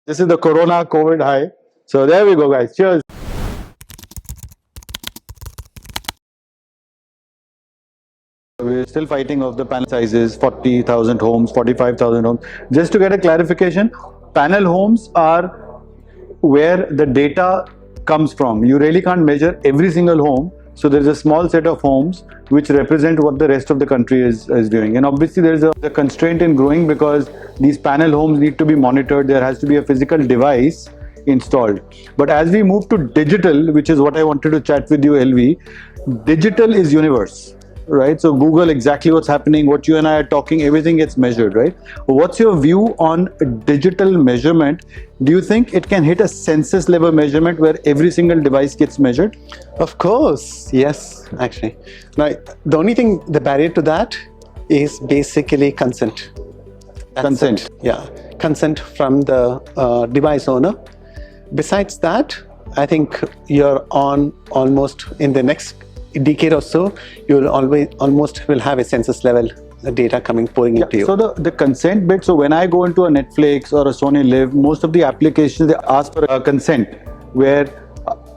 This is the Corona COVID high. So there we go, guys. Cheers. We're still fighting of the panel sizes, 40,000 homes, 45,000 homes. Just to get a clarification, panel homes are where the data comes from. You really can't measure every single home. So there's a small set of homes which represent what the rest of the country is doing. And obviously there's a constraint in growing because these panel homes need to be monitored. There has to be a physical device installed. But as we move to digital, which is what I wanted to chat with you, LV, digital is universe. Right, so Google, exactly what's happening, what you and I are talking, everything gets measured, right? What's your view on digital measurement? Do you think it can hit a census level measurement where every single device gets measured? Of course, yes, actually. Now, the only thing, the barrier to that is basically consent. That's Consent. it. Yeah, consent from the device owner. Besides that, I think you're on almost in the next decade or so, you'll almost will have a census level data pouring into you. So the consent bit, so when I go into a Netflix or a Sony Live, most of the applications, they ask for a consent where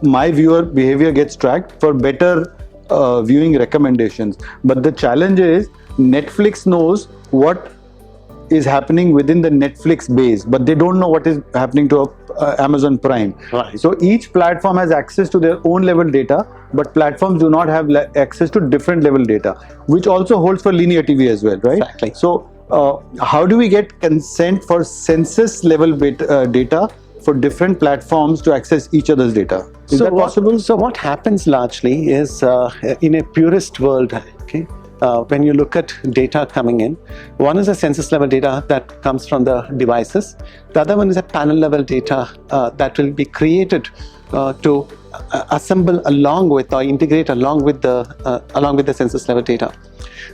my viewer behavior gets tracked for better viewing recommendations. But the challenge is Netflix knows what is happening within the Netflix base, but they don't know what is happening to Amazon Prime. Right. So each platform has access to their own level data, but platforms do not have access to different level data, which also holds for linear TV as well, right? Exactly. So how do we get consent for census level data for different platforms to access each other's data? Is that possible? So what happens largely is in a purist world, okay, when you look at data coming in, one is a census level data that comes from the devices. The other one is a panel level data that will be created to assemble along with or integrate along with the census level data.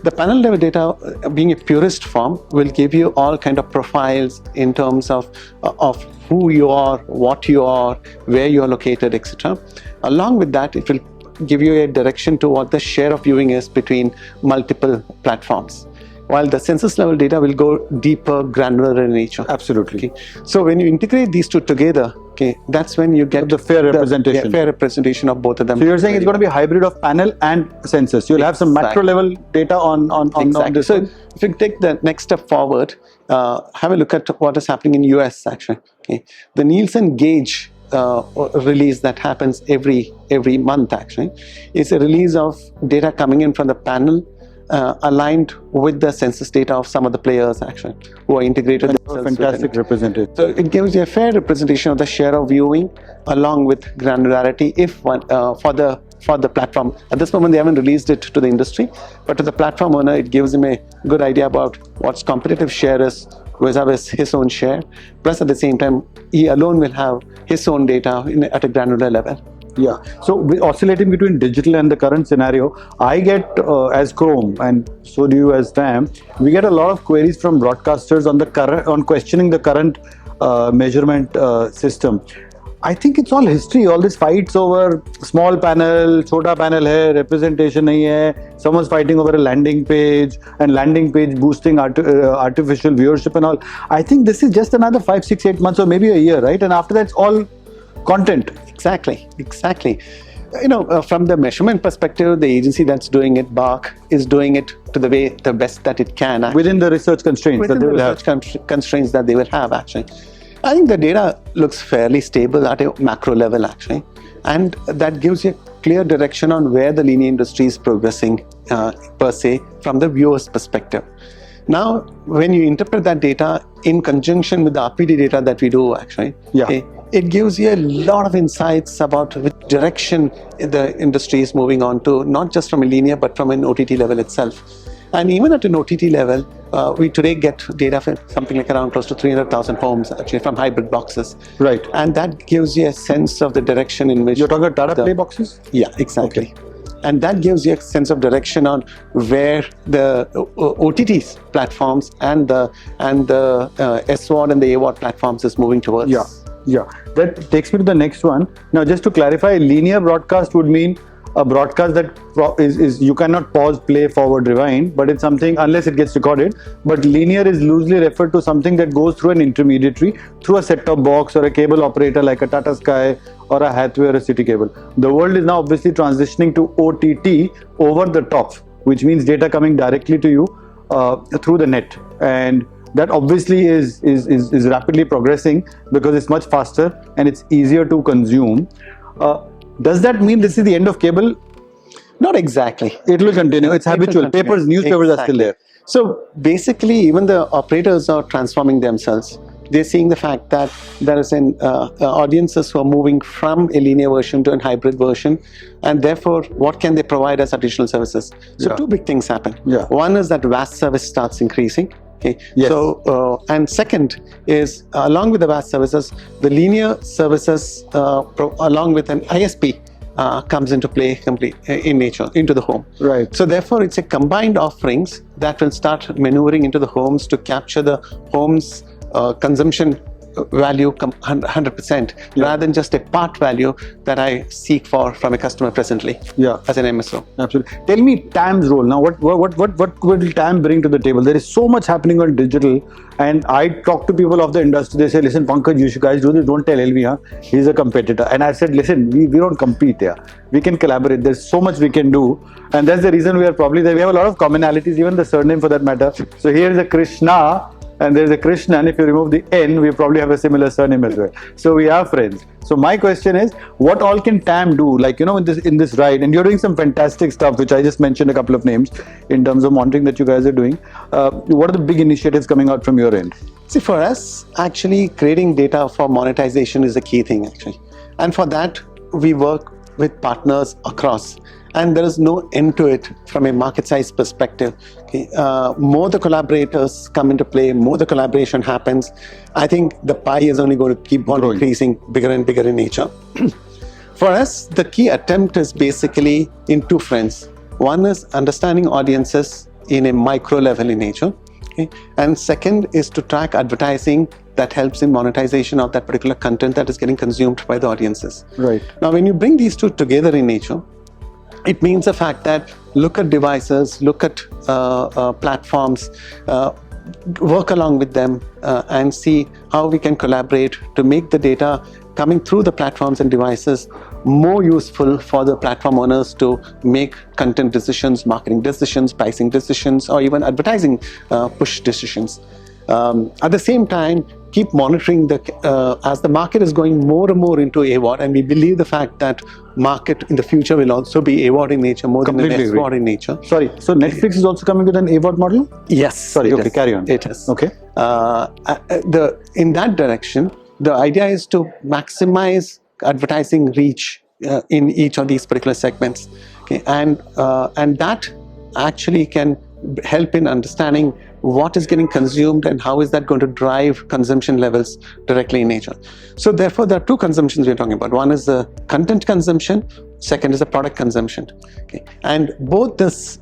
The panel level data, being a purist form, will give you all kind of profiles in terms of who you are, what you are, where you are located, etc. Along with that, it will give you a direction to what the share of viewing is between multiple platforms, while the census level data will go deeper, granular in nature. Absolutely. Okay. So when you integrate these two together, okay, that's when you get the fair representation. Fair representation of both of them. So you're saying it's going to be a hybrid of panel and census. You'll have some macro level data on this. So if you take the next step forward, have a look at what is happening in US actually. Okay. The Nielsen gauge release that happens every month actually is a release of data coming in from the panel aligned with the census data of some of the players actually who are integrated. Fantastic representation. So it gives you a fair representation of the share of viewing along with granularity if one for the platform. At this moment they haven't released it to the industry, but to the platform owner it gives him a good idea about what's competitive share is versus his own share, plus at the same time he alone will have his own data at a granular level. Yeah, so we're oscillating between digital and the current scenario. I get as Chrome, and so do you as TAM, we get a lot of queries from broadcasters on questioning the current measurement system. I think it's all history, all these fights over small panel, chota panel hai, representation nahi hai, someone's fighting over a landing page and landing page boosting artificial viewership and all. I think this is just another 5, 6, 8 months or maybe a year, right? And after that it's all content. Exactly. You know, from the measurement perspective, the agency that's doing it, BARC, is doing it to the best that it can. Actually. Within the research constraints that they will have. Constraints that they will have actually. I think the data looks fairly stable at a macro level actually, and that gives you a clear direction on where the linear industry is progressing per se from the viewer's perspective. Now, when you interpret that data in conjunction with the RPD data that we do actually, it gives you a lot of insights about which direction the industry is moving on to, not just from a linear but from an OTT level itself. And even at an OTT level, we today get data from something like around close to 300,000 homes actually from hybrid boxes. Right. And that gives you a sense of the direction in which... You're talking about Tata Play boxes? Yeah, exactly. Okay. And that gives you a sense of direction on where the OTT platforms and the SVOD and the AVOD platforms is moving towards. Yeah. That takes me to the next one. Now, just to clarify, linear broadcast would mean a broadcast that is you cannot pause, play, forward, rewind, but it's something unless it gets recorded. But linear is loosely referred to something that goes through an intermediary, through a set-top box or a cable operator like a Tata Sky or a Hathway or a City Cable. The world is now obviously transitioning to OTT, over the top, which means data coming directly to you through the net, and that obviously is rapidly progressing because it's much faster and it's easier to consume. Does that mean this is the end of cable? Not exactly. It will continue. It's habitual. Papers, newspapers are still there. So basically, even the operators are transforming themselves. They're seeing the fact that there is an audiences who are moving from a linear version to a hybrid version, and therefore, what can they provide as additional services? So two big things happen. One is that VAS service starts increasing. Okay. Yes. So, and second is along with the VAS services, the linear services along with an ISP comes into play in nature, into the home. Right. So therefore, it's a combined offerings that will start maneuvering into the homes to capture the home's consumption value 100%, rather than just a part value that I seek for from a customer presently. As an MSO. Absolutely. Tell me TAM's role now. What will TAM bring to the table? There is so much happening on digital, and I talk to people of the industry. They say, "Listen, Pankaj, you guys do this. Don't tell LV, huh? He's a competitor." And I said, "Listen, we don't compete here. We can collaborate. There's so much we can do, and that's the reason we are probably there. We have a lot of commonalities, even the surname for that matter. So here is a Krishna. And there's a Krishnan, and if you remove the N, we probably have a similar surname as well. So we are friends. So my question is, what all can TAM do? Like, you know, in this ride, and you're doing some fantastic stuff, which I just mentioned a couple of names in terms of monitoring that you guys are doing. What are the big initiatives coming out from your end? See, for us, actually creating data for monetization is a key thing, actually. And for that, we work with partners across. And there is no end to it from a market size perspective. Okay. More the collaborators come into play, more the collaboration happens. I think the pie is only going to keep on increasing, bigger and bigger in nature. For us, the key attempt is basically in two fronts. One is understanding audiences in a micro level in nature. Okay. And second is to track advertising that helps in monetization of that particular content that is getting consumed by the audiences. Right. Now, when you bring these two together in nature, it means the fact that look at devices, look at platforms, work along with them and see how we can collaborate to make the data coming through the platforms and devices more useful for the platform owners to make content decisions, marketing decisions, pricing decisions, or even advertising push decisions. At the same time, keep monitoring as the market is going more and more into AVOD, and we believe the fact that market in the future will also be AVOD in nature more than an SVOD in nature. Sorry, so Netflix is also coming with an AVOD model? Yes. Sorry, okay, carry on. It is. Okay. In that direction, the idea is to maximize advertising reach in each of these particular segments. Okay, and that actually can help in understanding what is getting consumed and how is that going to drive consumption levels directly in nature. So therefore, there are two consumptions we're talking about. One is the content consumption, second is the product consumption. Okay. And both this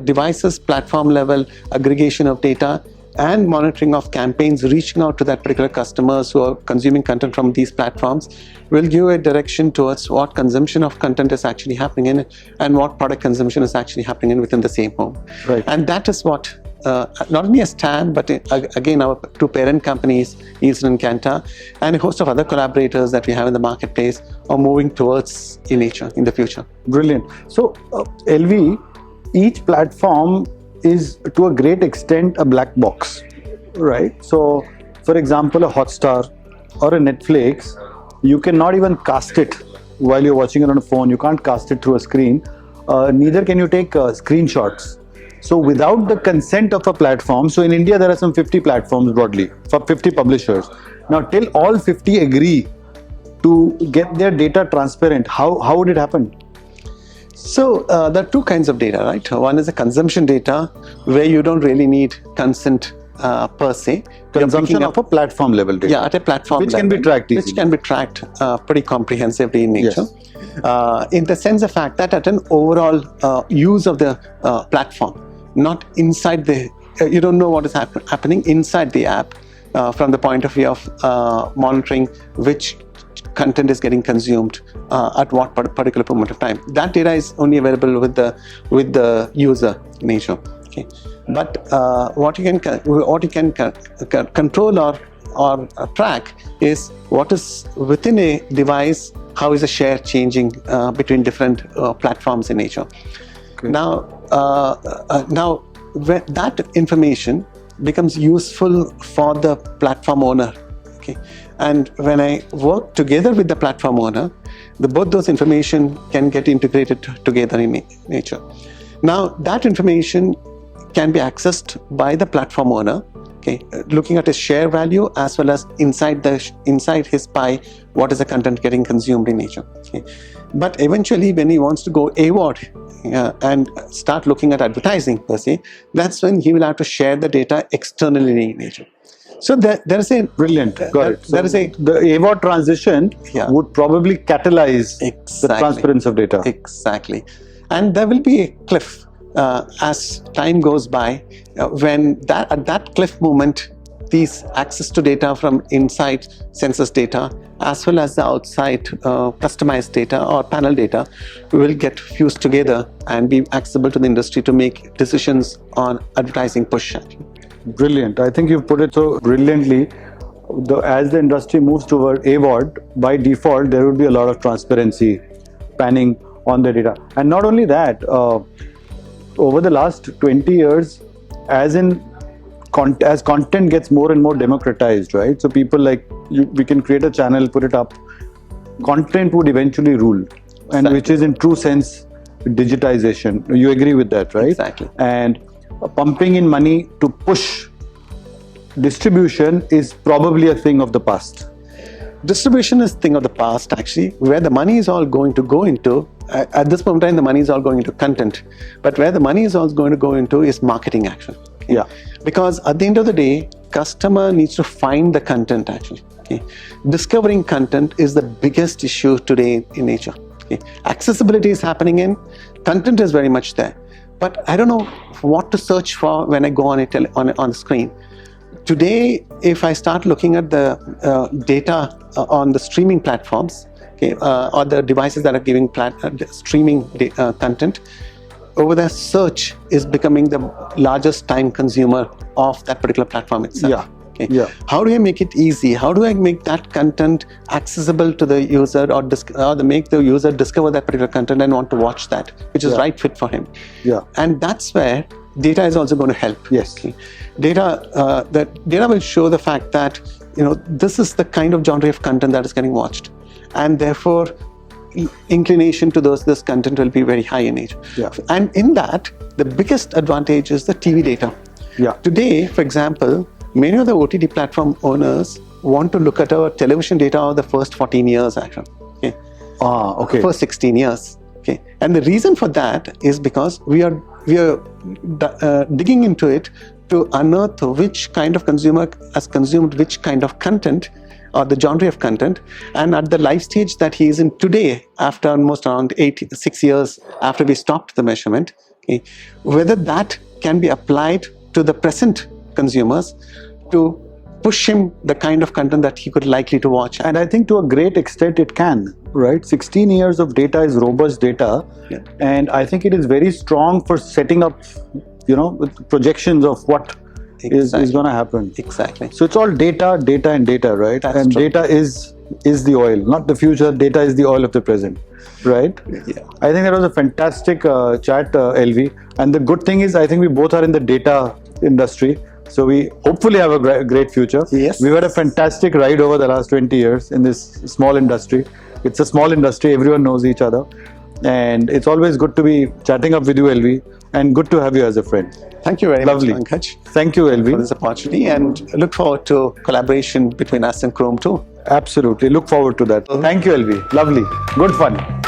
devices, platform level aggregation of data and monitoring of campaigns reaching out to that particular customers who are consuming content from these platforms will give a direction towards what consumption of content is actually happening in and what product consumption is actually happening in within the same home. Right. And that is what not only as TAM, but again our two parent companies, Eastern and Kanta, and a host of other collaborators that we have in the marketplace are moving towards in nature in the future. Brilliant. So LV, each platform is to a great extent a black box, right? So for example, a Hotstar or a Netflix, you cannot even cast it while you're watching it on a phone. You can't cast it through a screen. Neither can you take screenshots. So without the consent of a platform, so in India there are some 50 platforms broadly, for 50 publishers. Now till all 50 agree to get their data transparent, how would it happen? So there are two kinds of data, right? One is the consumption data where you don't really need consent per se. Consumption of a platform level data. Yeah, at a platform which level. Can be tracked easily. Which can be tracked pretty comprehensively in nature. Yes. In the sense of fact that at an overall use of the platform, not inside the, you don't know what is happening inside the app from the point of view of monitoring which content is getting consumed at what particular moment of time. That data is only available with the user in nature. Okay, but what you can control or track is what is within a device. How is the share changing between different platforms in nature? Okay. Now when that information becomes useful for the platform owner. Okay, and when I work together with the platform owner, both those information can get integrated together in nature. Now that information can be accessed by the platform owner. Okay, looking at his share value as well as inside his pie, what is the content getting consumed in nature. Okay, but eventually when he wants to go AVOD and start looking at advertising per se, that's when he will have to share the data externally in nature. So there is a brilliant. Got it. So there is a the AVOD transition would probably catalyze the transference of data. Exactly, and there will be a cliff as time goes by when at that cliff moment, these access to data from inside census data as well as the outside customized data or panel data will get fused together and be accessible to the industry to make decisions on advertising push. Brilliant. I think you've put it so brilliantly. As the industry moves toward AVOD, by default, there will be a lot of transparency, panning on the data. And not only that, over the last 20 years, as content gets more and more democratized, right? So people we can create a channel, put it up. Content would eventually rule, and which is in true sense digitization. You agree with that, right? Exactly. And pumping in money to push distribution is probably a thing of the past. Distribution is a thing of the past, actually. Where the money is all going to go into, at this point in time, the money is all going into content. But where the money is all going to go into is marketing action. Okay? Yeah. Because at the end of the day, customer needs to find the content actually. Okay? Discovering content is the biggest issue today in nature. Okay? Accessibility is happening in, content is very much there. But I don't know what to search for when I go on the screen. Today, if I start looking at the data on the streaming platforms, okay, or the devices that are giving streaming content, over there, search is becoming the largest time consumer of that particular platform itself. Yeah. Okay. Yeah. How do I make it easy? How do I make that content accessible to the user, or make the user discover that particular content and want to watch that, which is right fit for him? Yeah. And that's where data is also going to help. Yes. Okay. Data will show the fact that this is the kind of genre of content that is getting watched, and therefore inclination to this content will be very high in nature. Yeah. And in that, the biggest advantage is the TV data. Yeah. Today, for example, many of the OTT platform owners want to look at our television data of the first 14 years actually. Okay. Okay. First 16 years. Okay. And the reason for that is because we are digging into it to unearth which kind of consumer has consumed which kind of content or the genre of content, and at the life stage that he is in today, after almost around 6 years after we stopped the measurement, okay, whether that can be applied to the present consumers to push him the kind of content that he could likely to watch. And I think to a great extent it can, right? 16 years of data is robust data. Yeah. And I think it is very strong for setting up, with projections of what is going to happen. Exactly. So it's all data, and data, right? That's and true. Data is the oil, not the future. Data is the oil of the present, right? Yeah. I think that was a fantastic chat, LV. And the good thing is, I think we both are in the data industry. So we hopefully have a great future. Yes. We've had a fantastic ride over the last 20 years in this small industry. It's a small industry. Everyone knows each other. And it's always good to be chatting up with you, LV. And good to have you as a friend. Thank you very Lovely. much, Pankaj. Thank you, LV. For this opportunity, and look forward to collaboration between us and Chrome too. Absolutely. Look forward to that. Thank you, LV. Lovely. Good fun.